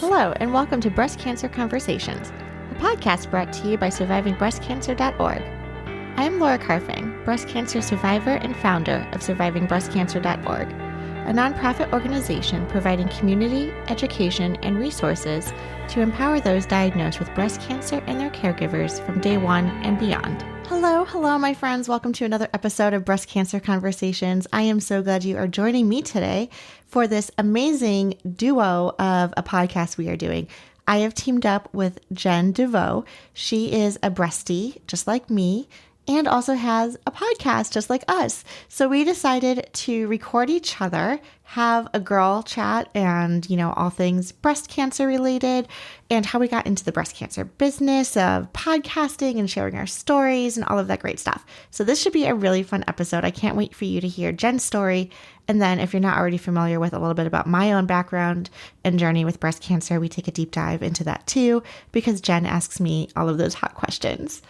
Hello, and welcome to Breast Cancer Conversations, a podcast brought to you by SurvivingBreastCancer.org. I am Laura Carfing, breast cancer survivor and founder of SurvivingBreastCancer.org, a nonprofit organization providing community, education, and resources to empower those diagnosed with breast cancer and their caregivers from day one and beyond. Hello, my friends. Welcome to another episode of Breast Cancer Conversations. I am so glad you are joining me today for this amazing duo of a podcast we are doing. I have teamed up with Jen Delvaux. She is a breastie, just like me, and also has a podcast just like us. So we decided to record each other, have a girl chat and, all things breast cancer related and how we got into the breast cancer business of podcasting and sharing our stories and all of that great stuff. So this should be a really fun episode. I can't wait for you to hear Jen's story. And then if you're not already familiar with a little bit about my own background and journey with breast cancer, we take a deep dive into that too, because Jen asks me all of those hot questions.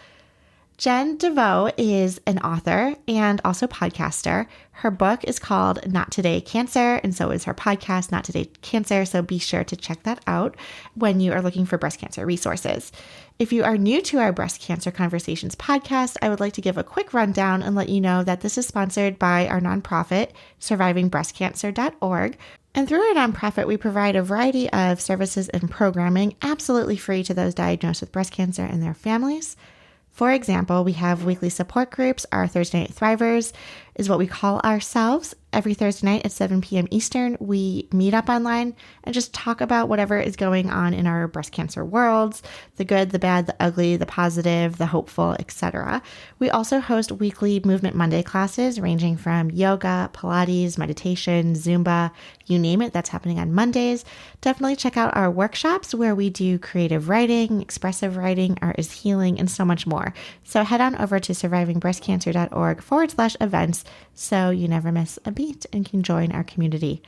Jen Delvaux is an author and also podcaster. Her book is called Not Today Cancer, and so is her podcast, Not Today Cancer, so be sure to check that out when you are looking for breast cancer resources. If you are new to our Breast Cancer Conversations podcast, I would like to give a quick rundown and let you know that this is sponsored by our nonprofit, SurvivingBreastCancer.org. And through our nonprofit, we provide a variety of services and programming absolutely free to those diagnosed with breast cancer and their families. For example, we have weekly support groups. Our Thursday Night Thrivers is what we call ourselves. Every Thursday night at 7 p.m. Eastern, we meet up online and just talk about whatever is going on in our breast cancer worlds, the good, the bad, the ugly, the positive, the hopeful, etc. We also host weekly Movement Monday classes ranging from yoga, Pilates, meditation, Zumba, you name it, that's happening on Mondays. Definitely check out our workshops where we do creative writing, expressive writing, art is healing, and so much more. So head on over to survivingbreastcancer.org/events so you never miss a beat and can join our community.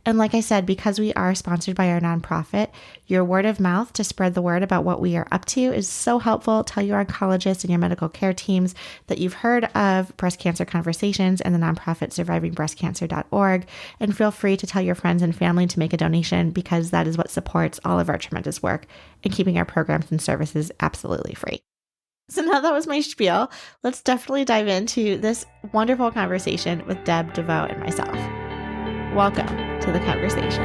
And like I said, because we are sponsored by our nonprofit, your word of mouth to spread the word about what we are up to is so helpful. Tell your oncologists and your medical care teams that you've heard of Breast Cancer Conversations and the nonprofit SurvivingBreastCancer.org, and feel free to tell your friends and family to make a donation because that is what supports all of our tremendous work and keeping our programs and services absolutely free. So now that was my spiel, let's definitely dive into this wonderful conversation with Deb Delvaux and myself. Welcome to the conversation.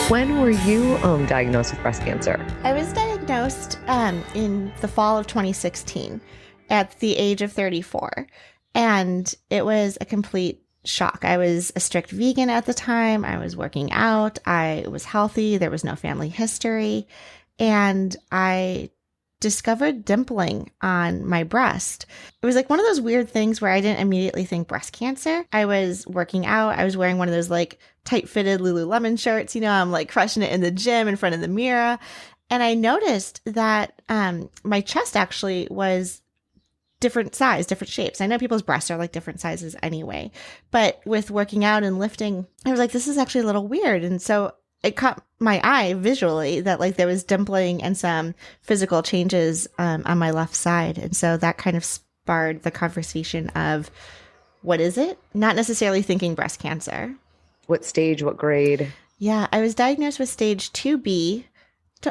When were you diagnosed with breast cancer? I was diagnosed in the fall of 2016 at the age of 34, and it was a complete shock. I was a strict vegan at the time. I was working out. I was healthy. There was no family history, and I discovered dimpling on my breast. It was like one of those weird things where I didn't immediately think breast cancer. I was working out. I was wearing one of those like tight-fitted Lululemon shirts. I'm like crushing it in the gym in front of the mirror. And I noticed that my chest actually was different size, different shapes. I know people's breasts are like different sizes anyway, but with working out and lifting, I was like, this is actually a little weird. And so it caught my eye visually that like there was dimpling and some physical changes on my left side. And so that kind of sparred the conversation of what is it? Not necessarily thinking breast cancer. What stage, what grade? Yeah, I was diagnosed with stage 2B.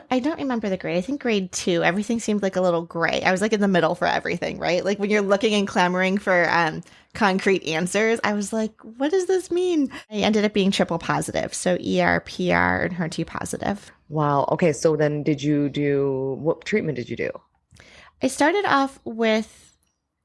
I don't remember the grade. I think grade 2. Everything seemed like a little gray. I was like in the middle for everything, right? Like when you're looking and clamoring for concrete answers, I was like, what does this mean? I ended up being triple positive. So ER, PR, and HER2 positive. Wow. Okay. So then what treatment did you do? I started off with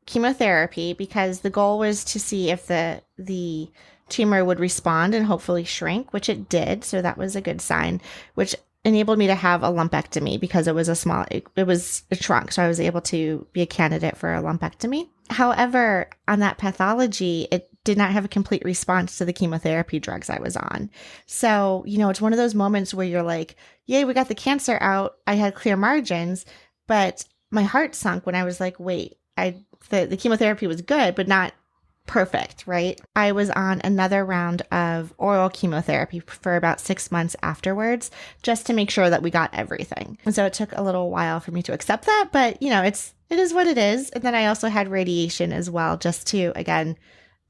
chemotherapy because the goal was to see if the tumor would respond and hopefully shrink, which it did. So that was a good sign, which enabled me to have a lumpectomy because it was it shrunk. So I was able to be a candidate for a lumpectomy. However, on that pathology, it did not have a complete response to the chemotherapy drugs I was on. So, it's one of those moments where you're like, yay, we got the cancer out. I had clear margins, but my heart sunk when I was like, wait, the chemotherapy was good, but not perfect, right? I was on another round of oral chemotherapy for about 6 months afterwards, just to make sure that we got everything. And so it took a little while for me to accept that, but it is what it is. And then I also had radiation as well, just to, again,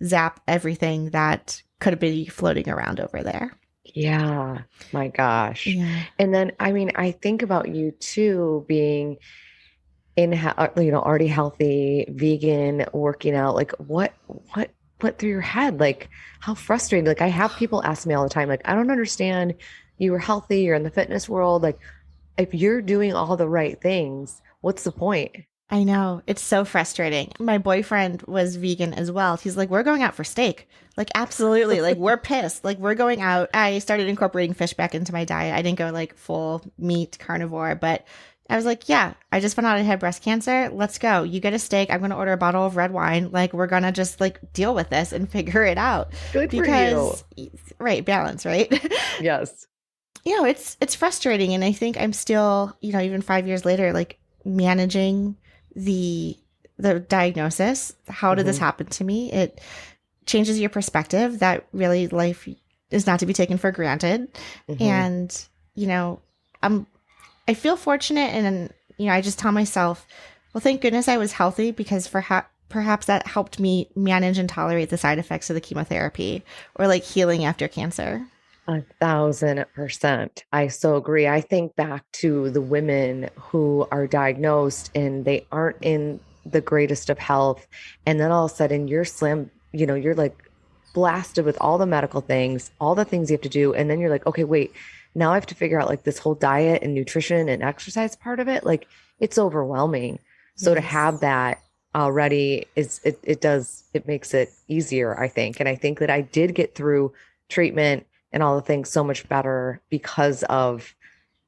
zap everything that could have been floating around over there. Yeah. My gosh. Yeah. And then, I mean, I think about you too being already healthy, vegan, working out. Like what went through your head? Like how frustrating. Like I have people ask me all the time, like, I don't understand. You were healthy, you're in the fitness world. Like if you're doing all the right things, what's the point? I know. It's so frustrating. My boyfriend was vegan as well. He's like, we're going out for steak. Like, absolutely. Like, we're pissed. Like, we're going out. I started incorporating fish back into my diet. I didn't go like full meat carnivore, but I was like, yeah, I just found out I had breast cancer. Let's go. You get a steak. I'm going to order a bottle of red wine. Like, we're going to just like deal with this and figure it out Good for you. because, right, balance, right? Yes. It's frustrating. And I think I'm still, even 5 years later, like managing the the diagnosis. How did this Hmm. happen to me? It changes your perspective that really life is not to be taken for granted. Hmm. And, you know, I'm I feel fortunate, and I just tell myself, well, thank goodness I was healthy, because perhaps that helped me manage and tolerate the side effects of the chemotherapy, or like healing after cancer. 1,000%. I so agree. I think back to the women who are diagnosed and they aren't in the greatest of health. And then all of a sudden you're like blasted with all the medical things, all the things you have to do. And then you're like, okay, wait, now I have to figure out like this whole diet and nutrition and exercise part of it. Like it's overwhelming. So to have Yes. that already it makes it easier, I think. And I think that I did get through treatment and all the things so much better because of,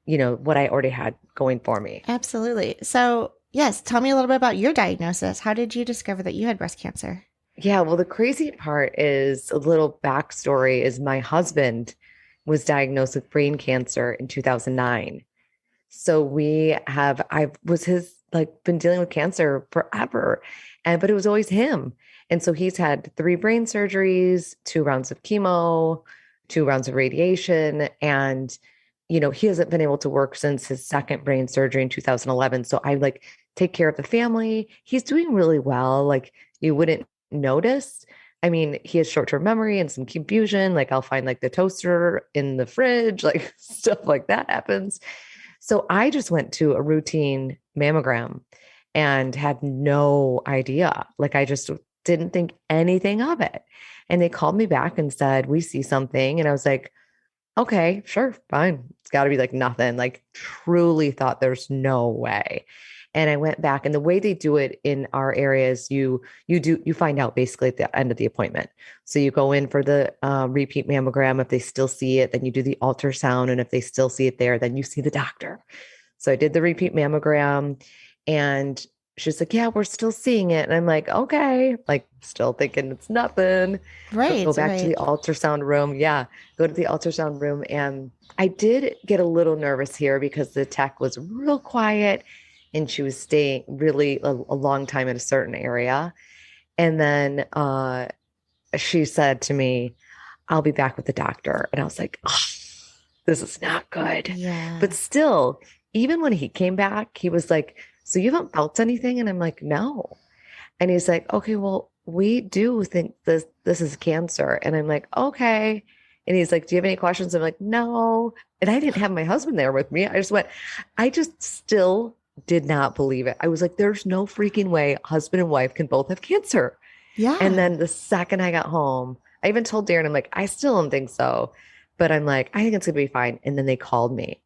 what I already had going for me. Absolutely. So, yes, tell me a little bit about your diagnosis. How did you discover that you had breast cancer? Yeah, well, the crazy part is a little backstory is my husband was diagnosed with brain cancer in 2009. So I was his, like, been dealing with cancer forever. But it was always him. And so he's had 3 brain surgeries, 2 rounds of chemo, 2 rounds of radiation. And, he hasn't been able to work since his second brain surgery in 2011. So I like take care of the family. He's doing really well. Like you wouldn't notice. I mean, he has short-term memory and some confusion. Like I'll find like the toaster in the fridge, like stuff like that happens. So I just went to a routine mammogram and had no idea. Like I just didn't think anything of it. And they called me back and said, "We see something." And I was like, "Okay, sure, fine. It's got to be like nothing." Like truly thought there's no way. And I went back, and the way they do it in our area is you find out basically at the end of the appointment. So you go in for the repeat mammogram. If they still see it, then you do the ultrasound, and if they still see it there, then you see the doctor. So I did the repeat mammogram, and she's like, "Yeah, we're still seeing it." And I'm like, "Okay," like still thinking it's nothing. Go Right, back to right. the ultrasound room. Yeah, go to the ultrasound room. And I did get a little nervous here because the tech was real quiet and she was staying really a long time in a certain area. And then she said to me, "I'll be back with the doctor." And I was like, "Oh, this is not good." But Yeah. still, even when he came back, he was like, "So you haven't felt anything?" And I'm like, "No." And he's like, "Okay, well, we do think this is cancer." And I'm like, "Okay." And he's like, "Do you have any questions?" I'm like, "No." And I didn't have my husband there with me. I just still did not believe it. I was like, "There's no freaking way husband and wife can both have cancer." And Yeah. then the second I got home, I even told Darren, I'm like, "I still don't think so." But I'm like, "I think it's gonna be fine." And then they called me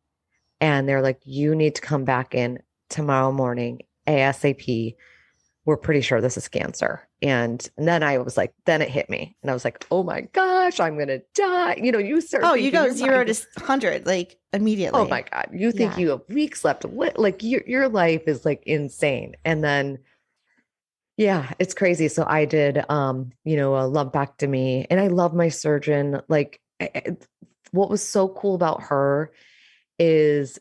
and they're like, "You need to come back in tomorrow morning, ASAP. We're pretty sure this is cancer." And then I was like, then it hit me. And I was like, "Oh my gosh, I'm gonna die." You start Oh, you thinking go your 0 mind to is, 100 like oh immediately. my God, you think Yeah. you have weeks left to live. Like your life is like insane. And then yeah, it's crazy. So I did a lumpectomy and I love my surgeon. Like what was so cool about her is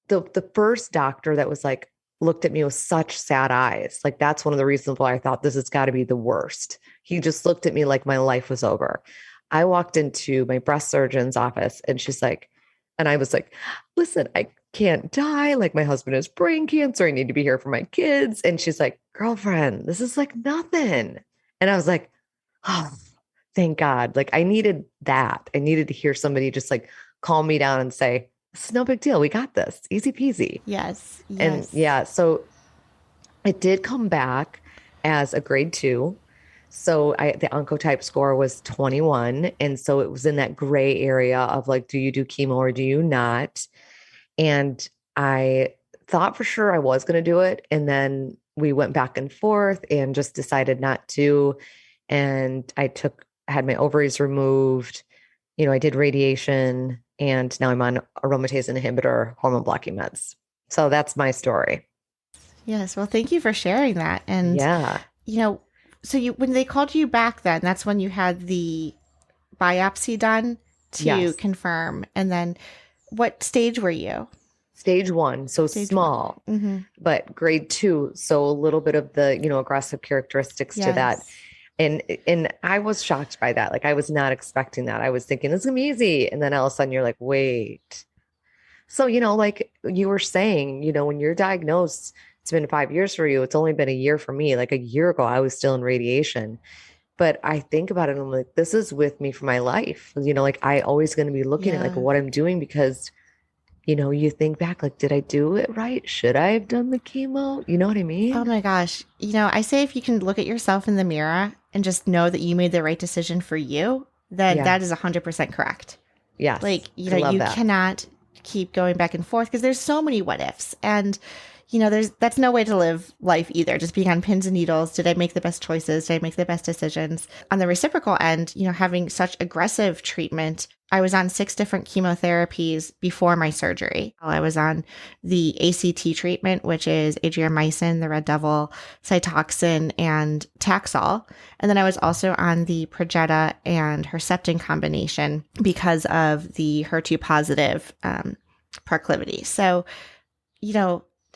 the first doctor that was like looked at me with such sad eyes. Like that's one of the reasons why I thought this has got to be the worst. He just looked at me like my life was over. I walked into my breast surgeon's office and she's like, and I was like, "Listen, I can't die. Like my husband has brain cancer. I need to be here for my kids." And she's like, "Girlfriend, this is like nothing." And I was like, "Oh, thank God. Like I needed that. I needed to hear somebody just like calm me down and say, it's no big deal. We got this. Easy peasy. Yes. And Yes. yeah, so it did come back as a grade 2. So the oncotype score was 21. And so it was in that gray area of like, do you do chemo or do you not? And I thought for sure I was going to do it. And then we went back and forth and just decided not to. And had my ovaries removed. I did radiation and now I'm on aromatase inhibitor, hormone blocking meds. So that's my story. Yes. Well, thank you for sharing that. And, Yeah. you know, so when they called you back then, that's when you had the biopsy done to Yes. confirm. And then what stage were you? Stage 1, so Stage one. small, Mm-hmm. but grade 2, so a little bit of the, aggressive characteristics to that. Yes. And I was shocked by that. Like I was not expecting that. I was thinking this is gonna be easy. And then all of a sudden you're like, wait. So, like you were saying, when you're diagnosed, it's been 5 years for you. It's only been a year for me. Like a year ago, I was still in radiation. But I think about it and I'm like, this is with me for my life. Like I always going to be looking at like Yeah. what I'm doing because, you think back, like, did I do it right? Should I have done the chemo? You know what I Oh mean? my gosh. I say if you can look at yourself in the mirror and just know that you made the right decision for you, then Yeah. that is 100% correct. Yes. Like, I love you that. cannot keep going back and forth because there's so many what ifs. And, that's no way to live life either. Just being on pins and needles. Did I make the best choices? Did I make the best decisions? On the reciprocal end, having such aggressive treatment, I was on 6 different chemotherapies before my surgery. I was on the ACT treatment, which is adriamycin, the red devil, Cytoxan, and Taxol. And then I was also on the Progetta and Herceptin combination because of the HER2 positive proclivity. So,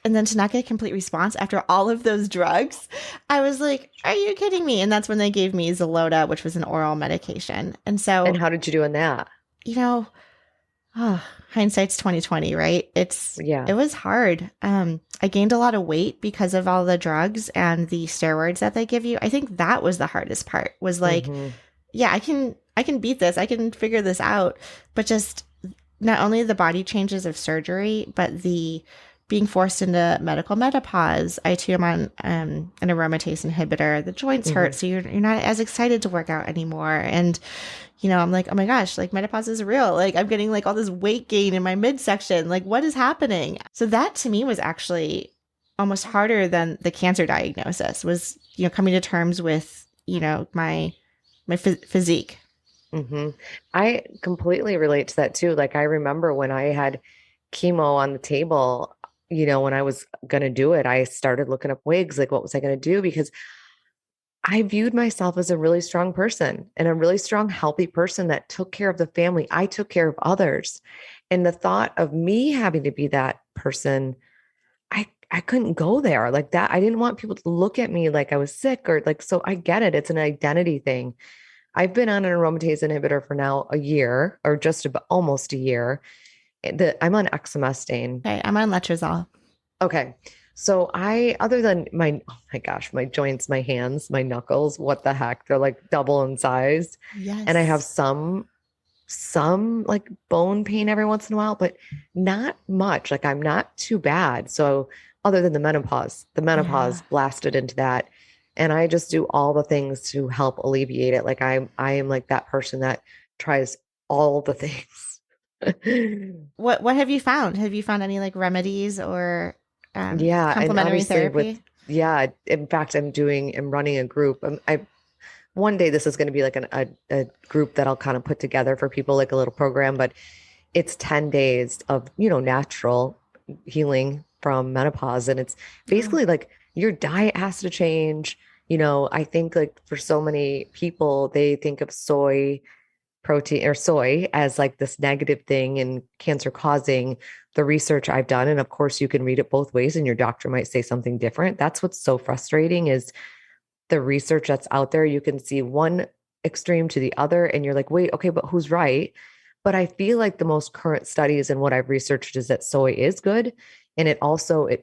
and then to not get a complete response after all of those drugs, I was like, are you kidding me? And that's when they gave me Xeloda, which was an oral medication. And And so, how did you do in that? you know, oh, hindsight's 2020, right? It Yeah. was hard. I gained a lot of weight because of all the drugs and the steroids that they give you. I think that was the hardest part. Was like, Hmm. yeah, I can beat this. I can figure this out. But just not only the body changes of surgery, but the being forced into medical menopause. I too am on an aromatase inhibitor. The joints Hmm. hurt, so you're not as excited to work out anymore. And I'm like, oh my gosh, like menopause is real. Like I'm getting like all this weight gain in my midsection. Like what is happening? So that to me was actually almost harder than the cancer diagnosis. Was coming to terms with my physique. Hmm. I completely relate to that too. Like I remember when I had chemo on the table, when I was going to do it, I started looking up wigs, like what was I going to do? Because I viewed myself as a really strong person and a really strong, healthy person that took care of the family. I took care of others. And the thought of me having to be that person, I couldn't go there like that. I didn't want people to look at me like I was sick or like, so I get it. It's an identity thing. I've been on an aromatase inhibitor for now a year or just about almost a year. I'm on exemestane. Okay, I'm on letrozole. Okay. So other than oh my gosh, my joints, my hands, my knuckles, what the heck? They're like double in size. And I have Yes. some like bone pain every once in a while, but not much. Like I'm not too bad. So other than the Yeah. menopause blasted into that. And I just do all the things to help alleviate it. Like I am like that person that tries all the things. What have you found? Have you found any like remedies or Yeah, and complementary obviously therapy? yeah, in fact, I'm running a group. One day this is going to be like a group that I'll kind of put together for people, like a little program, but it's 10 days of, natural healing from menopause. And it's Oh, basically like your diet has to change. I think like for so many people, they think of soy protein or soy as like this negative thing and cancer causing. The research I've done, and of course you can read it both ways and your doctor might say something different. That's what's so frustrating is the research that's out there. You can see one extreme to the other and you're like, wait, okay, but who's right? But I feel like the most current studies and what I've researched is that soy is good and it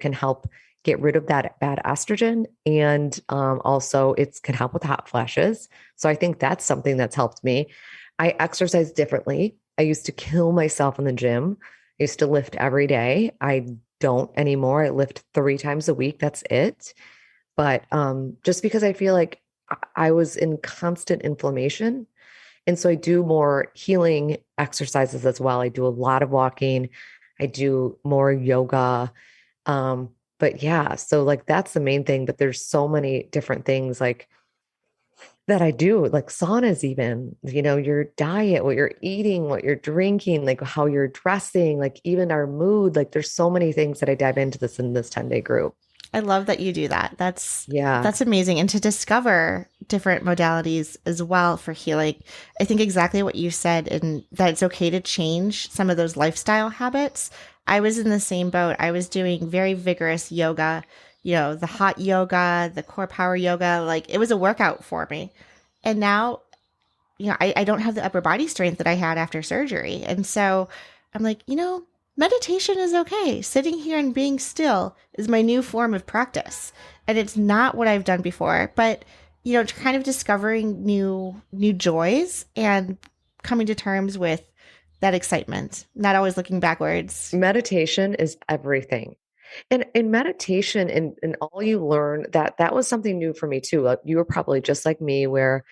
can help get rid of that bad estrogen. And also, it can help with hot flashes. So I think that's something that's helped me. I exercise differently. I used to kill myself in the gym. I used to lift every day. I don't anymore. I lift 3 times a week. That's it. But just because I feel like I was in constant inflammation. And so I do more healing exercises as well. I do a lot of walking. I do more yoga. Um, but yeah, so like that's the main thing. But there's so many different things like that I do, like saunas, even, your diet, what you're eating, what you're drinking, like how you're dressing, like even our mood. Like there's so many things that I dive into this in this 10-day group. I love that you do that. Yeah. That's amazing. And to discover different modalities as well for healing. I think exactly what you said, and that it's okay to change some of those lifestyle habits. I was in the same boat. I was doing very vigorous yoga, the hot yoga, the core power yoga, like it was a workout for me. And now, I don't have the upper body strength that I had after surgery. And so I'm like, meditation is okay. Sitting here and being still is my new form of practice. And it's not what I've done before, but kind of discovering new joys and coming to terms with that excitement, not always looking backwards. Meditation is everything. And in meditation and all you learn, that was something new for me too. You were probably just like me, where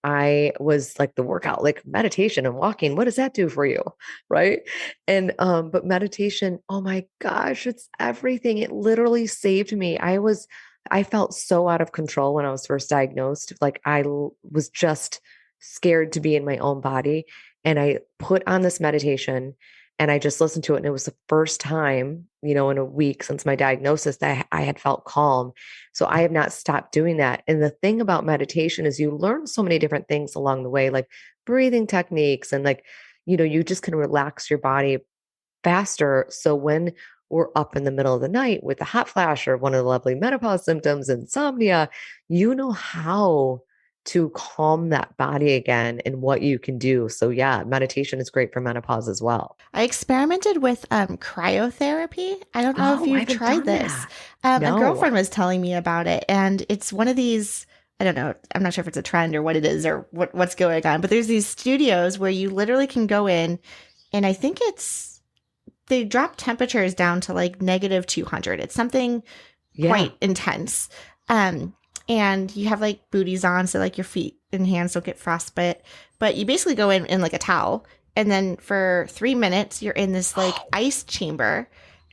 I was like the workout, like meditation and walking. What does that do for you? Right. And but meditation, oh my gosh, it's everything. It literally saved me. I felt so out of control when I was first diagnosed. Like was just scared to be in my own body. And I put on this meditation and I just listened to it. And it was the first time, in a week since my diagnosis that I had felt calm. So I have not stopped doing that. And the thing about meditation is you learn so many different things along the way, like breathing techniques and like, you just can relax your body faster. So when we're up in the middle of the night with a hot flash or one of the lovely menopause symptoms, insomnia, you know how to calm that body again and what you can do. So yeah, meditation is great for menopause as well. I experimented with cryotherapy. I don't know if Oh, I you've haven't tried done this. that. A No. girlfriend was telling me about it, and it's one of these. I don't know. I'm not sure if it's a trend or what it is or what's going on, but there's these studios where you literally can go in, and I think they drop temperatures down to like negative 200. It's something Yeah. quite intense. Um, and you have like booties on, so like your feet and hands don't get frostbite. But you basically go in like a towel, and then for 3 minutes you're in this like ice chamber,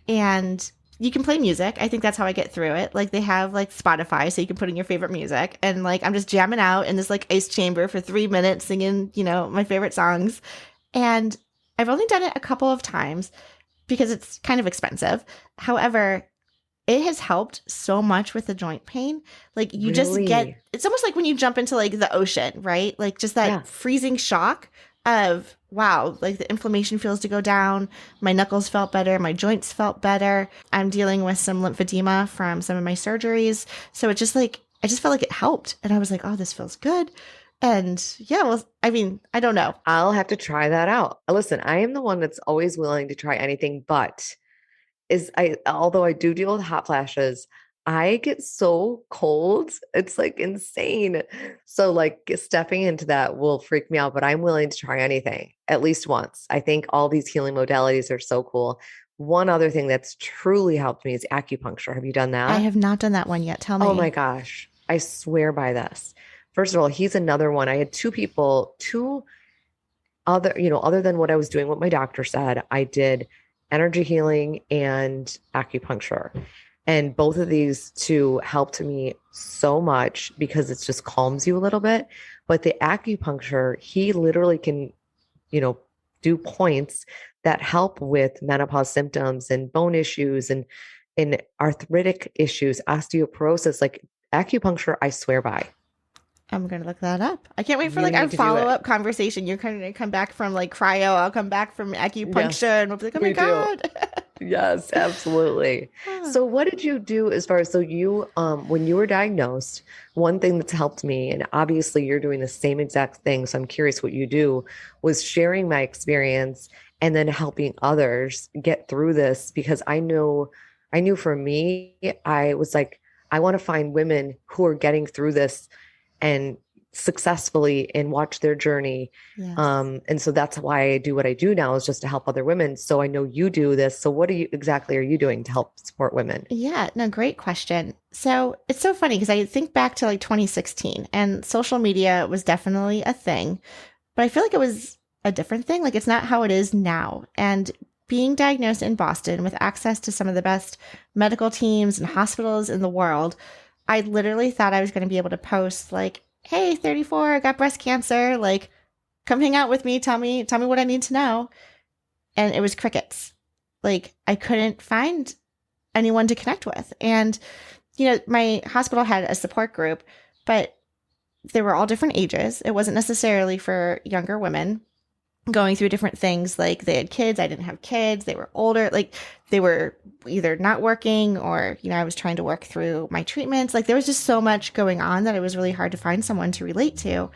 and you can play music. I think that's how I get through it. Like they have like Spotify, so you can put in your favorite music, and like I'm just jamming out in this like ice chamber for 3 minutes, singing my favorite songs. And I've only done it a couple of times because it's kind of expensive. However, it has helped so much with the joint pain. Like you just Really? it's almost like when you jump into like the ocean, right? Like just Yeah. that freezing shock of, wow, like the inflammation feels to go down. My knuckles felt better. My joints felt better. I'm dealing with some lymphedema from some of my surgeries. So it just like, I just felt like it helped. And I was like, oh, this feels good. And yeah, well, I mean, I don't know. I'll have to try that out. Listen, I am the one that's always willing to try anything, but although I do deal with hot flashes, I get so cold. It's like insane. So like stepping into that will freak me out, but I'm willing to try anything at least once. I think all these healing modalities are so cool. One other thing that's truly helped me is acupuncture. Have you done I that? have not done that one yet. Tell Oh my me. gosh. I swear by this. First of all, he's another one. I had two people, other than what I was doing, what my doctor said, I did energy healing and acupuncture. And both of these two helped me so much because it just calms you a little bit. But the acupuncture, he literally can, you know, do points that help with menopause symptoms and bone issues and arthritic issues, osteoporosis. Like acupuncture, I swear by. I'm gonna look that up. I can't wait for You like our need to do follow it. up conversation. You're gonna come back from like cryo. I'll come back from Yes, acupuncture, and we'll be like, "Oh my we do. god!" Yes, absolutely. Ah. So what did you do as far as so you when you were diagnosed, one thing that's helped me, and obviously you're doing the same exact thing, so I'm curious what you do, was sharing my experience and then helping others get through this because I know I knew for me, I was like, I want to find women who are getting through this and successfully and watch their journey. Yes. And so that's why I do what I do now is just to help other women. So I know you do this. So what are you doing to help support women? Yeah, no, great question. So it's so funny because I think back to like 2016 and social media was definitely a thing, but I feel like it was a different thing. Like it's not how it is now. And being diagnosed in Boston with access to some of the best medical teams and hospitals in the world, I literally thought I was going to be able to post like, "Hey, 34, I got breast cancer. Like, come hang out with me. Tell me what I need to know." And it was crickets. Like I couldn't find anyone to connect with. And, my hospital had a support group, but they were all different ages. It wasn't necessarily for younger women going through different things. Like they had kids, I didn't have kids, they were older, like they were either not working or, I was trying to work through my treatments. Like there was just so much going on that it was really hard to find someone to relate to.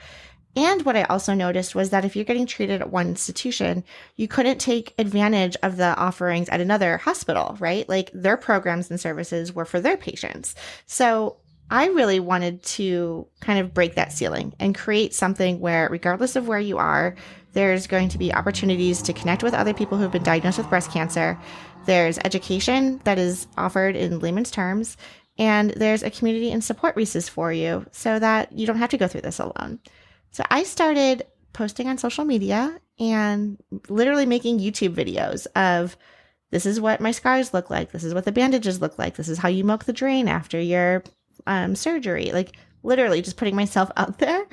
And what I also noticed was that if you're getting treated at one institution, you couldn't take advantage of the offerings at another hospital, right? Like their programs and services were for their patients. So I really wanted to kind of break that ceiling and create something where, regardless of where you are, there's going to be opportunities to connect with other people who've been diagnosed with breast cancer. There's education that is offered in layman's terms, and there's a community and support resource for you so that you don't have to go through this alone. So I started posting on social media and literally making YouTube videos of this is what my scars look like. This is what the bandages look like. This is how you milk the drain after your surgery. Like literally just putting myself out there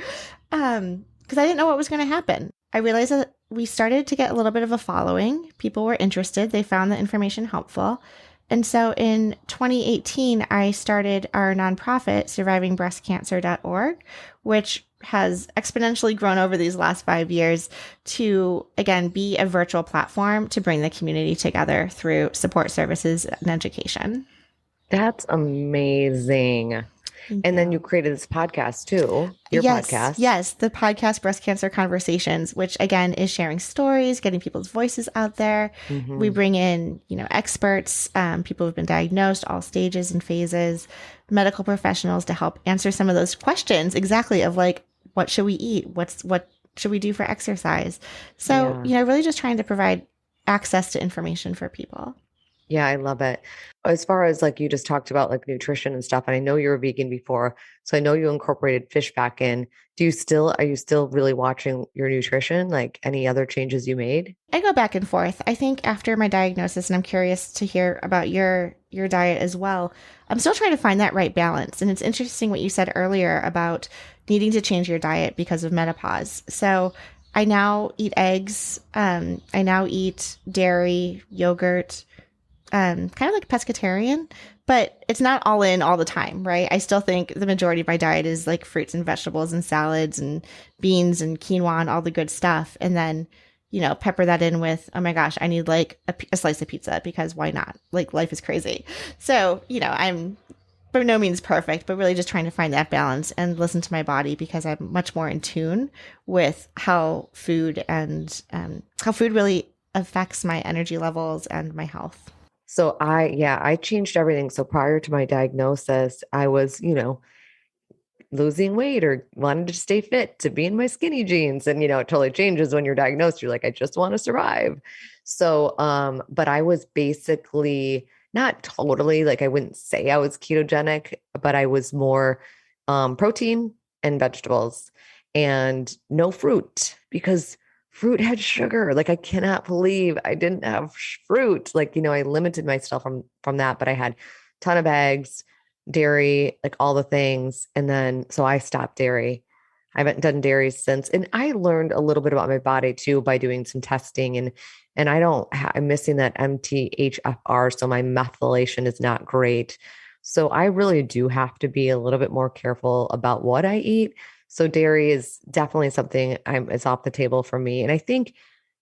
because I didn't know what was going to happen. I realized that we started to get a little bit of a following. People were interested. They found the information helpful. And so in 2018, I started our nonprofit, survivingbreastcancer.org, which has exponentially grown over these last 5 years to, again, be a virtual platform to bring the community together through support services and education. That's amazing. Thank And then you you. created this podcast too, your Yes, podcast. yes, the podcast Breast Cancer Conversations, which again is sharing stories, getting people's voices out there. We Hmm. bring in, experts, people who've been diagnosed, all stages and phases, medical professionals to help answer some of those questions exactly of like, what should we eat? What should we do for exercise? So, Yeah. really just trying to provide access to information for people. Yeah, I love it. As far as like you just talked about like nutrition and stuff, and I know you were vegan before, so I know you incorporated fish back in. Are you still really watching your nutrition? Like any other changes you made? I go back and forth. I think after my diagnosis, and I'm curious to hear about your diet as well. I'm still trying to find that right balance, and it's interesting what you said earlier about needing to change your diet because of menopause. So I now eat eggs. I now eat dairy, yogurt, kind of like pescatarian, but it's not all in all the time, right? I still think the majority of my diet is like fruits and vegetables and salads and beans and quinoa and all the good stuff. And then, pepper that in with, oh my gosh, I need like a slice of pizza because why not? Like life is crazy. So, I'm by no means perfect, but really just trying to find that balance and listen to my body because I'm much more in tune with how food really affects my energy levels and my health. So I changed everything. So prior to my diagnosis, I was, losing weight or wanted to stay fit to be in my skinny jeans. And, it totally changes when you're diagnosed. You're like, I just want to survive. So, but I was basically not totally like, I wouldn't say I was ketogenic, but I was more protein and vegetables and no fruit because fruit had sugar. Like I cannot believe I didn't have fruit. Like, I limited myself from that, but I had a ton of eggs, dairy, like all the things. And then so I stopped dairy. I haven't done dairy since. And I learned a little bit about my body too by doing some testing and I'm missing that MTHFR. So my methylation is not great. So I really do have to be a little bit more careful about what I eat. So dairy is definitely something it's off the table for me. And I think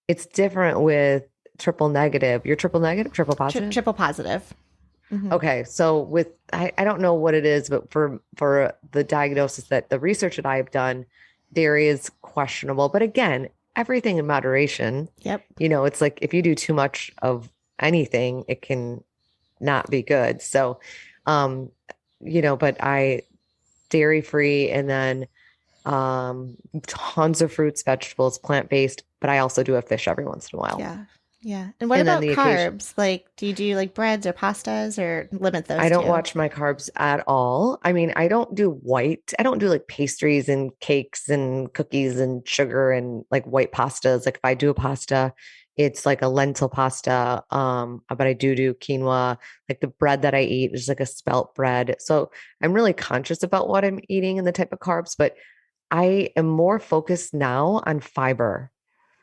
it's different with triple negative. You're triple negative, triple positive? Triple positive. Mm-hmm. Okay. So I don't know what it is, but for the diagnosis that the research that I've done, dairy is questionable. But again, everything in moderation. Yep. It's like if you do too much of anything, it can not be good. So, um, but I dairy free and then tons of fruits, vegetables, plant-based, but I also do have fish every once in a while. Yeah. Yeah. And what And then about the occasion carbs? Like, do you do like breads or pastas or limit I those don't too? watch my carbs at all. I mean, I don't do like pastries and cakes and cookies and sugar and like white pastas. Like if I do a pasta, it's like a lentil pasta. But I do quinoa. Like the bread that I eat is like a spelt bread. So I'm really conscious about what I'm eating and the type of carbs, but I am more focused now on fiber.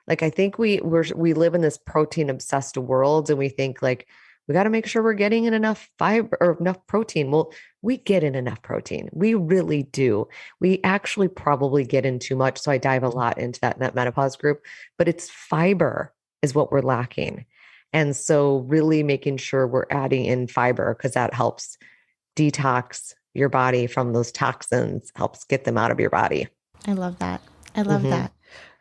Like I think we live in this protein obsessed world and we think like we got to make sure we're getting in enough fiber or enough protein. Well, we get in enough protein. We really do. We actually probably get in too much. So I dive a lot into that menopause group, but it's fiber is what we're lacking. And so really making sure we're adding in fiber because that helps detox your body from those toxins, helps get them out of your body. I love that. I love Hmm. that.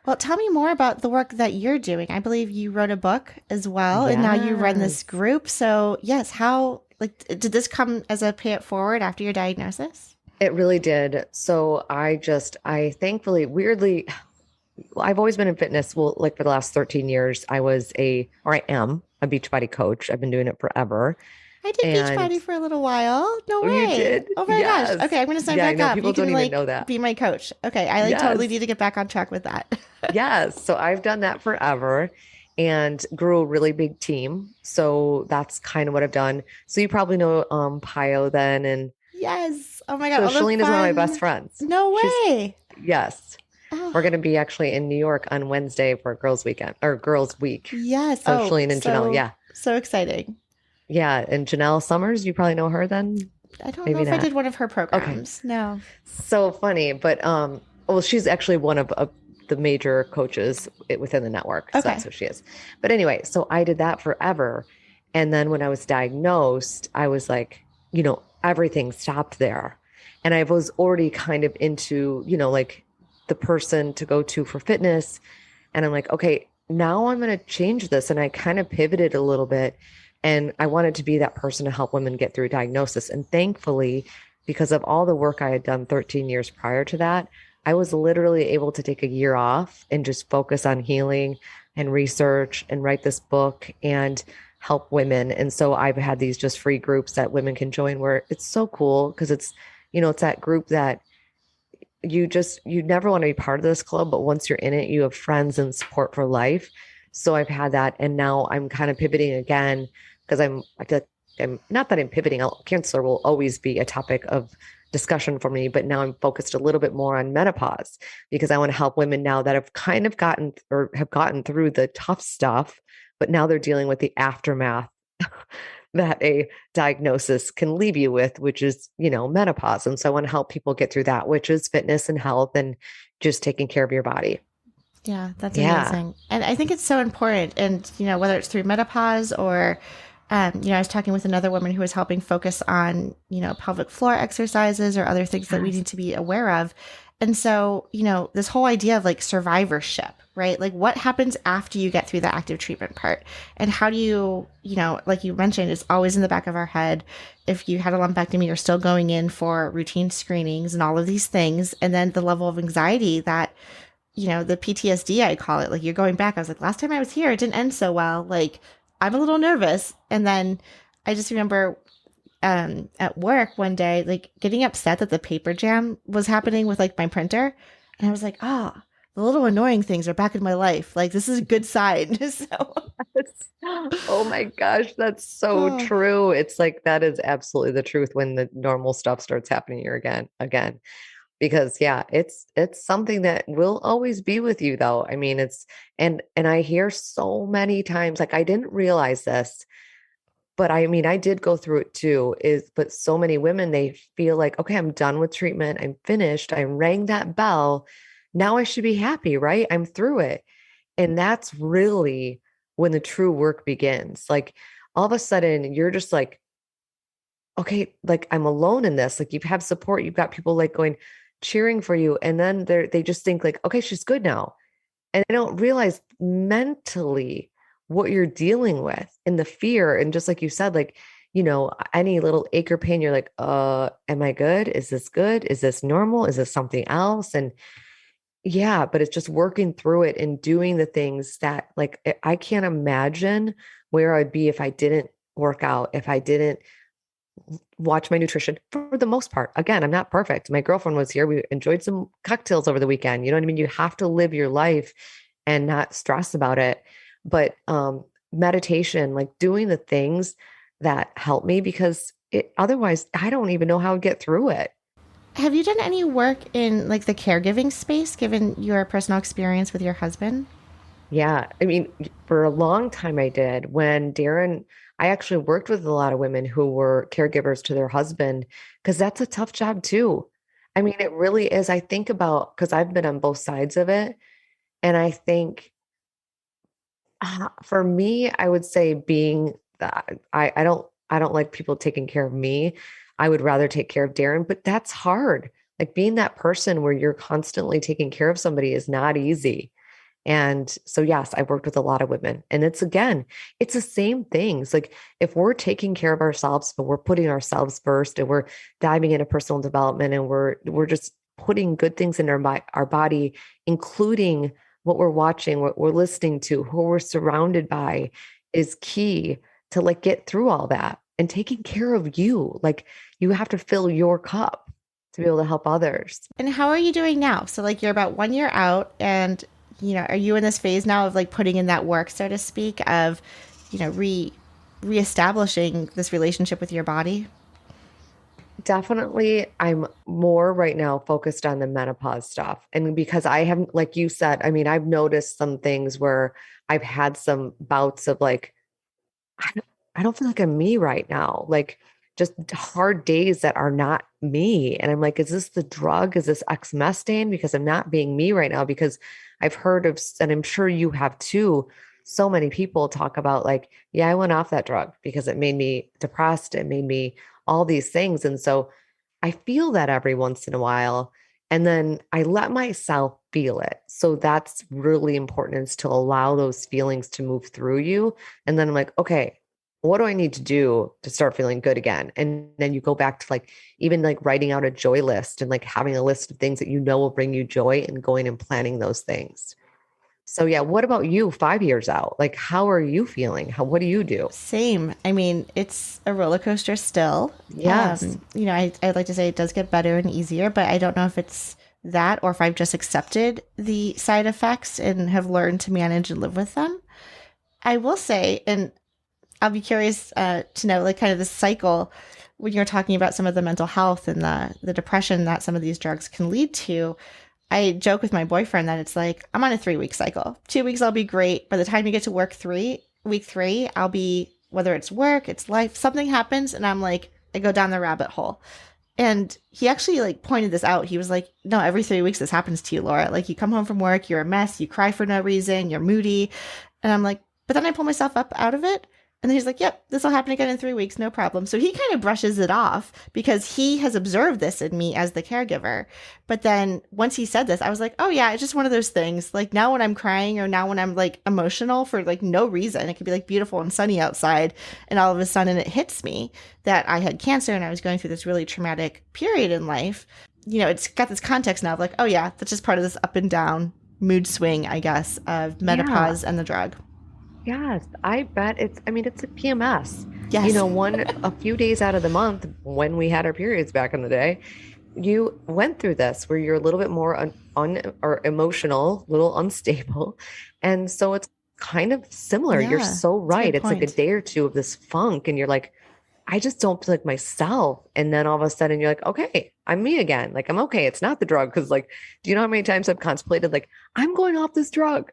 Well, tell me more about the work that you're doing. I believe you wrote a book as well, and now you run this Yes. group. So, yes, how, like, did this come as a pay it forward after your diagnosis? It really did. So I thankfully, weirdly, I've always been in fitness. Well, like for the last 13 years, or I am a Beachbody coach. I've been doing it forever. I did And Beachbody for a little while. No oh, you way. did? Oh my gosh. Yes. Okay, I'm gonna sign Yeah, I back know up. people You don't can even know like that. be my coach. Okay, I like totally Yes. need to get back on track with that. Yes. So I've done that forever and grew a really big team. So that's kind of what I've done. So you probably know Pio then. And Yes. Oh my God. so All the Shalene is one of my best fun. friends. No She's way. yes. Oh, We're going to be actually in New York on Wednesday for Girls Weekend or Girls Week. yes. So Oh, Shalene and Janelle, so yeah. so exciting. Yeah. And Janelle Summers, you probably know her then. I don't know Maybe if I not. did one of her Okay. programs. No. So funny. But well, she's actually one of the major coaches within the network. So that's Okay. who she is. But anyway, so I did that forever. And then when I was diagnosed, I was like, everything stopped there. And I was already kind of into, like the person to go to for fitness. And I'm like, okay, now I'm going to change this. And I kind of pivoted a little bit. And I wanted to be that person to help women get through diagnosis. And thankfully, because of all the work I had done 13 years prior to that, I was literally able to take a year off and just focus on healing and research and write this book and help women. And so I've had these just free groups that women can join where it's so cool because it's that group that you never want to be part of this club, but once you're in it, you have friends and support for life. So I've had that, and now I'm kind of pivoting again because I feel like I'm not that I'm pivoting. Cancer will always be a topic of discussion for me, but now I'm focused a little bit more on menopause because I want to help women now that have kind of gotten or have gotten through the tough stuff, but now they're dealing with the aftermath that a diagnosis can leave you with, which is, menopause. And so I want to help people get through that, which is fitness and health and just taking care of your body. Yeah, that's Yeah. amazing. And I think it's so important. And, whether it's through menopause or, I was talking with another woman who was helping focus on, pelvic floor exercises or other things that we Yes. need to be aware of. And so, this whole idea of like survivorship, right? Like what happens after you get through the active treatment part? And how do you, like you mentioned, it's always in the back of our head. If you had a lumpectomy, you're still going in for routine screenings and all of these things. And then the level of anxiety that, the PTSD, I call it, like you're going back. I was like, last time I was here, it didn't end so well. Like I'm a little nervous. And then I just remember at work one day, like getting upset that the paper jam was happening with like my printer. And I was like, ah, the little annoying things are back in my life. Like this is a good sign. So, Oh my gosh, that's so oh, true. It's like that is absolutely the truth when the normal stuff starts happening here again. Because yeah, it's something that will always be with you though. I mean, and I hear so many times like I didn't realize this, but I mean, I did go through it too, but so many women they feel like, okay, I'm done with treatment. I'm finished. I rang that bell. Now I should be happy, right? I'm through it. And that's really when the true work begins. Like all of a sudden you're just like, okay, like I'm alone in this. Like you have support, you've got people like going cheering for you. And then they just think like, okay, she's good now. And they don't realize mentally what you're dealing with and the fear. And just like you said, like any little ache or pain, you're like, am I good? Is this good? Is this normal? Is this something else? And yeah, but it's just working through it and doing the things that like I can't imagine where I'd be if I didn't work out, if I didn't watch my nutrition for the most part. Again, I'm not perfect. My girlfriend was here. We enjoyed some cocktails over the weekend. You know what I mean? You have to live your life and not stress about it. But meditation, like doing the things that help me because otherwise I don't even know how to get through it. Have you done any work in like the caregiving space, given your personal experience with your husband? Yeah. I mean, for a long time I did when I actually worked with a lot of women who were caregivers to their husband because that's a tough job too. I mean, it really is. I think about because I've been on both sides of it. And I think for me, I would say being that I don't like people taking care of me. I would rather take care of Darren, but that's hard. Like being that person where you're constantly taking care of somebody is not easy. And so, yes, I've worked with a lot of women. And it's the same things. Like if we're taking care of ourselves, but we're putting ourselves first and we're diving into personal development and we're just putting good things in our body, including what we're watching, what we're listening to, who we're surrounded by is key to like get through all that and taking care of you. Like you have to fill your cup to be able to help others. And how are you doing now? So, like, you're about 1 year out, and are you in this phase now of like putting in that work, so to speak, of reestablishing this relationship with your body? Definitely, I'm more right now focused on the menopause stuff. And because I haven't, like you said, I mean, I've noticed some things where I've had some bouts of like, I don't, I don't feel like I'm me right now. Like just hard days that are not me. And I'm like, is this the drug? Is this exmestane? Because I'm not being me right now. Because I've heard of, and I'm sure you have too, so many people talk about like, yeah, I went off that drug because it made me depressed. It made me all these things. And so I feel that every once in a while. And then I let myself feel it. So that's really important is to allow those feelings to move through you. And then I'm like, okay, what do I need to do to start feeling good again? And then you go back to like even like writing out a joy list and like having a list of things that you know will bring you joy and going and planning those things. So yeah, what about you 5 years out? Like how are you feeling? What do you do? Same. I mean, it's a roller coaster still. Yes. I'd like to say it does get better and easier, but I don't know if it's that or if I've just accepted the side effects and have learned to manage and live with them. I will say, and I'll be curious to know, like, kind of the cycle when you're talking about some of the mental health and the depression that some of these drugs can lead to. I joke with my boyfriend that it's like I'm on a 3 week cycle. 2 weeks I'll be great. By the time you get to week three, I'll be whether it's work, it's life, something happens, and I'm like I go down the rabbit hole. And he actually like pointed this out. He was like, "No, every 3 weeks this happens to you, Laura. Like you come home from work, you're a mess, you cry for no reason, you're moody." And I'm like, "But then I pull myself up out of it." And then he's like, "Yep, this will happen again in 3 weeks, no problem." So he kind of brushes it off because he has observed this in me as the caregiver. But then once he said this, I was like, "Oh yeah, it's just one of those things. Like now when I'm crying or now when I'm like emotional for like no reason, it could be like beautiful and sunny outside, and all of a sudden it hits me that I had cancer and I was going through this really traumatic period in life. It's got this context now of like, oh yeah, that's just part of this up and down mood swing, I guess, of Yeah. menopause and the drug." Yes, I bet it's a PMS. Yes. A few days out of the month when we had our periods back in the day, you went through this where you're a little bit more or emotional, a little unstable. And so it's kind of similar. You're Yeah, so it's a right. good It's like a point. day or two of this funk and you're like, I just don't feel like myself. And then all of a sudden you're like, okay, I'm me again. Like I'm okay. It's not the drug. Cause like, do you know how many times I've contemplated like I'm going off this drug?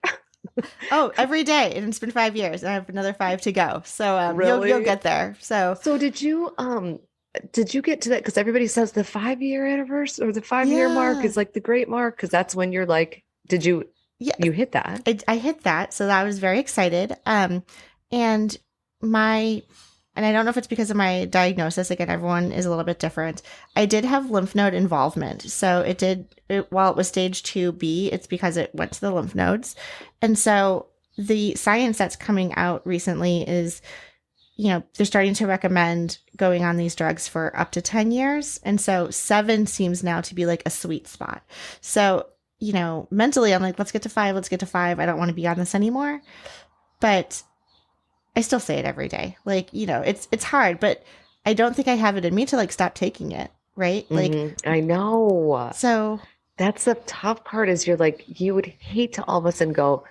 Oh, every day, and it's been 5 years, and I have another five to go. So you'll Really? get there. So So did you get to that? Because everybody says the 5 year anniversary or the 5 year mark yeah, is like the great mark because that's when you're like, did you yeah, you hit that? I hit that. So I was very excited. And my and I don't know if it's because of my diagnosis. Again, everyone is a little bit different. I did have lymph node involvement. So while it was stage 2B, it's because it went to the lymph nodes. And so the science that's coming out recently is they're starting to recommend going on these drugs for up to 10 years. And so 7 seems now to be like a sweet spot. So, mentally, I'm like, let's get to 5. Let's get to 5. I don't want to be on this anymore. But I still say it every day. Like, it's hard, but I don't think I have it in me to like stop taking it. Right. Like, I know. so That's the tough part is you're like, you would hate to all of a sudden go,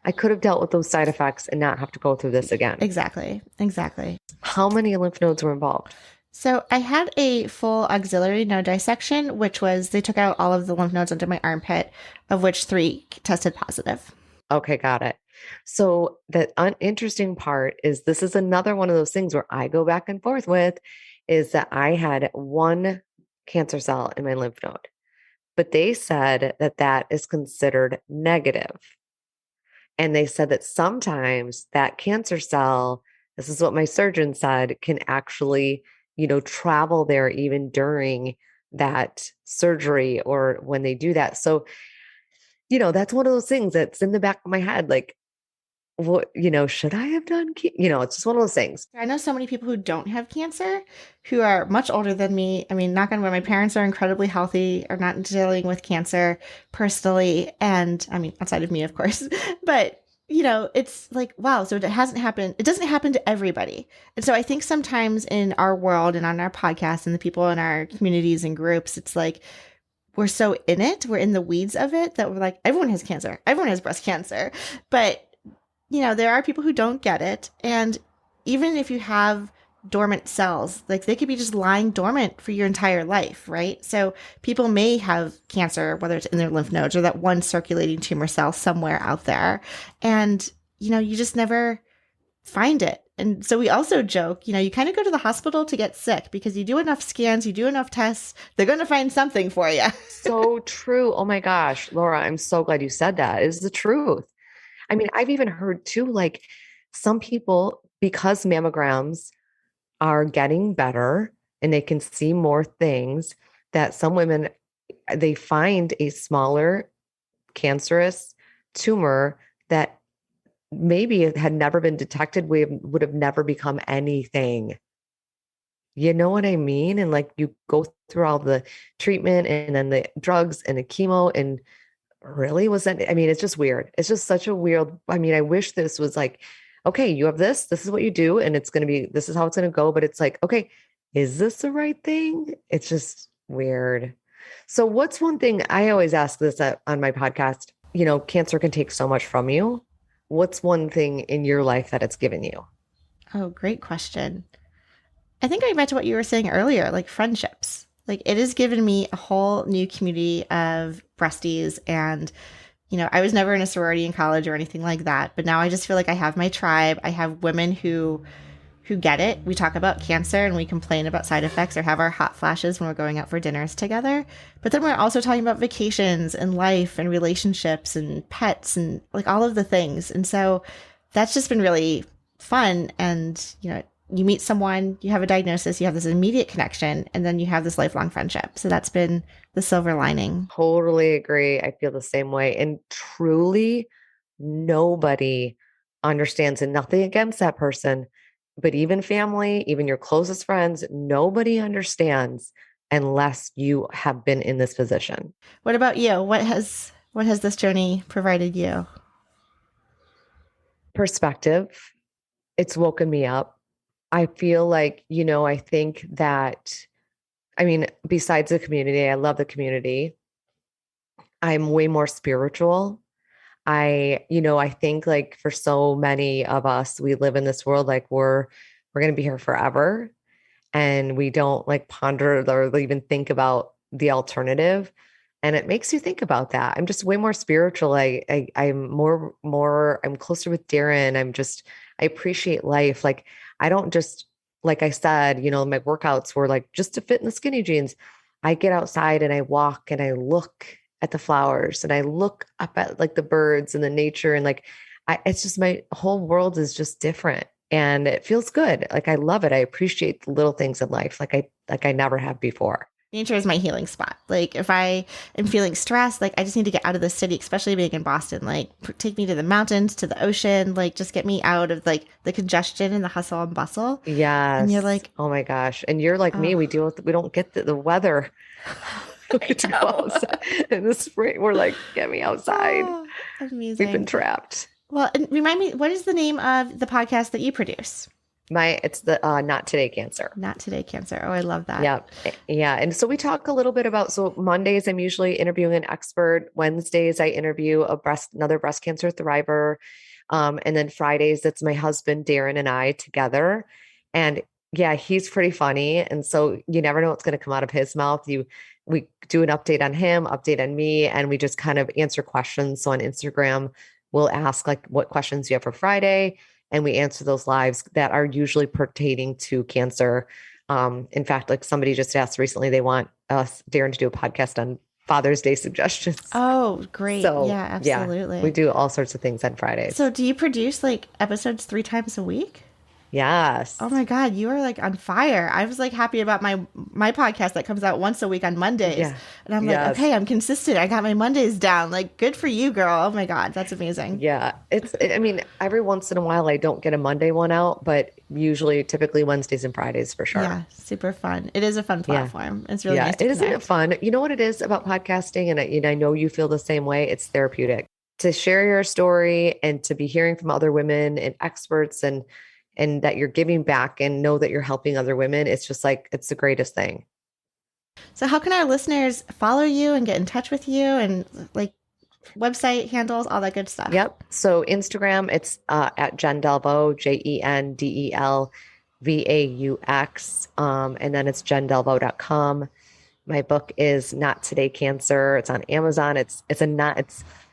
I could have dealt with those side effects and not have to go through this again. exactly. How many lymph nodes were involved? So I had a full axillary node dissection, which was they took out all of the lymph nodes under my armpit, of which 3 tested positive. Okay, got it. So the interesting part is this is another one of those things where I go back and forth with is that I had 1 cancer cell in my lymph node, but they said that that is considered negative. And they said that sometimes that cancer cell, this is what my surgeon said, can actually, travel there even during that surgery or when they do that. So, that's one of those things that's in the back of my head. Like, what, should I have done? It's just one of those things. I know so many people who don't have cancer who are much older than me. I mean, knock on wood, my parents are incredibly healthy, are not dealing with cancer personally. And I mean, outside of me, of course, but it's like, wow, so it hasn't happened. It doesn't happen to everybody. And so I think sometimes in our world and on our podcast and the people in our communities and groups, it's like, we're so in it, we're in the weeds of it that we're like, everyone has cancer. Everyone has breast cancer. But there are people who don't get it. And even if you have dormant cells, like they could be just lying dormant for your entire life, right? So people may have cancer, whether it's in their lymph nodes or that one circulating tumor cell somewhere out there. And, you just never find it. And so we also joke, you kind of go to the hospital to get sick because you do enough scans, you do enough tests, they're going to find something for you. So true. Oh my gosh, Laura, I'm so glad you said that. It's the truth. I mean, I've even heard too, like some people, because mammograms are getting better and they can see more things, that some women, they find a smaller cancerous tumor that maybe it had never been detected, would have never become anything. You know what I mean? And like you go through all the treatment and then the drugs and the chemo and really was that, I mean, it's just weird. It's just such a weird, I mean, I wish this was like, okay, you have this is what you do. And it's going to be, this is how it's going to go. But it's like, okay, is this the right thing? It's just weird. So what's one thing I always ask this on my podcast, cancer can take so much from you. What's one thing in your life that it's given you? Oh, great question. I think I meant to what you were saying earlier, like friendships. Like it has given me a whole new community of breasties. And, I was never in a sorority in college or anything like that. But now I just feel like I have my tribe. I have women who get it. We talk about cancer and we complain about side effects or have our hot flashes when we're going out for dinners together. But then we're also talking about vacations and life and relationships and pets and like all of the things. And so that's just been really fun. And, you meet someone, you have a diagnosis, you have this immediate connection, and then you have this lifelong friendship. So that's been the silver lining. Totally agree. I feel the same way. And truly, nobody understands, and nothing against that person, but even family, even your closest friends, nobody understands unless you have been in this position. What about you? What has this journey provided you? Perspective. It's woken me up. I feel like, I think that, I mean, besides the community, I love the community. I'm way more spiritual. I think like for so many of us, we live in this world like we're going to be here forever, and we don't like ponder or even think about the alternative. And it makes you think about that. I'm just way more spiritual. I'm more, I'm closer with Darren. I appreciate life. Like, I don't just, like I said, my workouts were like just to fit in the skinny jeans. I get outside and I walk and I look at the flowers and I look up at like the birds and the nature. And like, it's just my whole world is just different and it feels good. Like, I love it. I appreciate the little things in life. Like I never have before. Nature is my healing spot. Like if I am feeling stressed, like I just need to get out of the city, especially being in Boston. Like take me to the mountains, to the ocean, like just get me out of like the congestion and the hustle and bustle. And you're Yes. like, Oh my gosh. And you're like me. oh, We don't get the weather. We I get to go know. outside in the spring. We're like, get me outside. Oh, We've been amazing. trapped. Well, and remind me, what is the name of the podcast that you produce? It's the Not Today Cancer. Not Today Cancer. Oh, I love that. Yeah. Yeah. And so we talk a little bit about, so Mondays, I'm usually interviewing an expert. Wednesdays, I interview another breast cancer thriver. And then Fridays, it's my husband, Darren, and I together. And yeah, he's pretty funny. And so you never know what's going to come out of his mouth. We do an update on him, update on me, and we just kind of answer questions. So on Instagram, we'll ask like, what questions do you have for Friday? And we answer those lives that are usually pertaining to cancer. In fact, like somebody just asked recently, they want us, Darren, to do a podcast on Father's Day suggestions. Oh, great. So yeah, absolutely. we do all sorts of things on Fridays. So do you produce like episodes 3 times a week? Yes. Oh my God, you are like on fire. I was like happy about my podcast that comes out once a week on Mondays. Yeah. And I'm like, okay, I'm consistent. I got my Mondays down. Like, good for you, girl. Oh my God, that's amazing. Yeah. I mean, every once in a while I don't get a Monday one out, but typically Wednesdays and Fridays for sure. Yeah, super fun. It is a fun platform. It's really nice to isn't it connect. fun? You know what it is about podcasting? And I know you feel the same way. It's therapeutic to share your story and to be hearing from other women and experts and that you're giving back and know that you're helping other women. It's just like, it's the greatest thing. So how can our listeners follow you and get in touch with you and like website handles, all that good stuff? Yep. So Instagram, it's at Jen Delvaux, JenDelvaux. And then it's jendelvaux.com. My book is Not Today Cancer. It's on Amazon. It's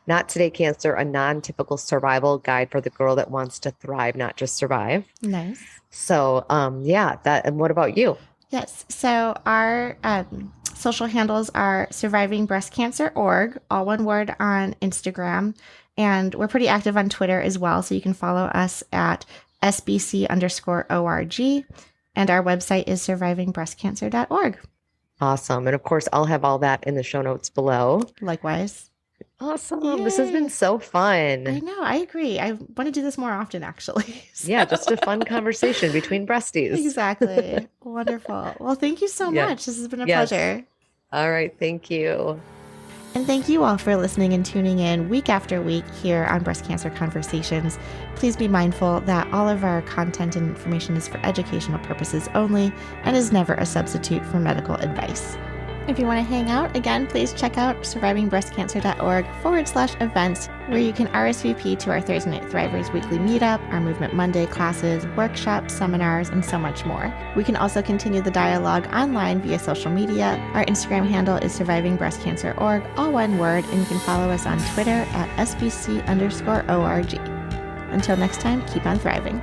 Not Today Cancer, a non-typical survival guide for the girl that wants to thrive, not just survive. Nice. So, and what about you? Yes. So our social handles are survivingbreastcancer.org, all one word on Instagram. And we're pretty active on Twitter as well. So you can follow us at SBC_ORG. And our website is survivingbreastcancer.org. Awesome. And of course, I'll have all that in the show notes below. Likewise. Awesome. Yay. This has been so fun. I know. I agree. I want to do this more often, actually. Yeah, just a fun conversation between breasties. Exactly. Wonderful. Well, thank you so much. This has been a pleasure. All right. Thank you. And thank you all for listening and tuning in week after week here on Breast Cancer Conversations. Please be mindful that all of our content and information is for educational purposes only and is never a substitute for medical advice. If you want to hang out, again, please check out survivingbreastcancer.org/events, where you can RSVP to our Thursday Night Thrivers weekly meetup, our Movement Monday classes, workshops, seminars, and so much more. We can also continue the dialogue online via social media. Our Instagram handle is survivingbreastcancer.org, all one word, and you can follow us on Twitter at SBC_ORG. Until next time, keep on thriving.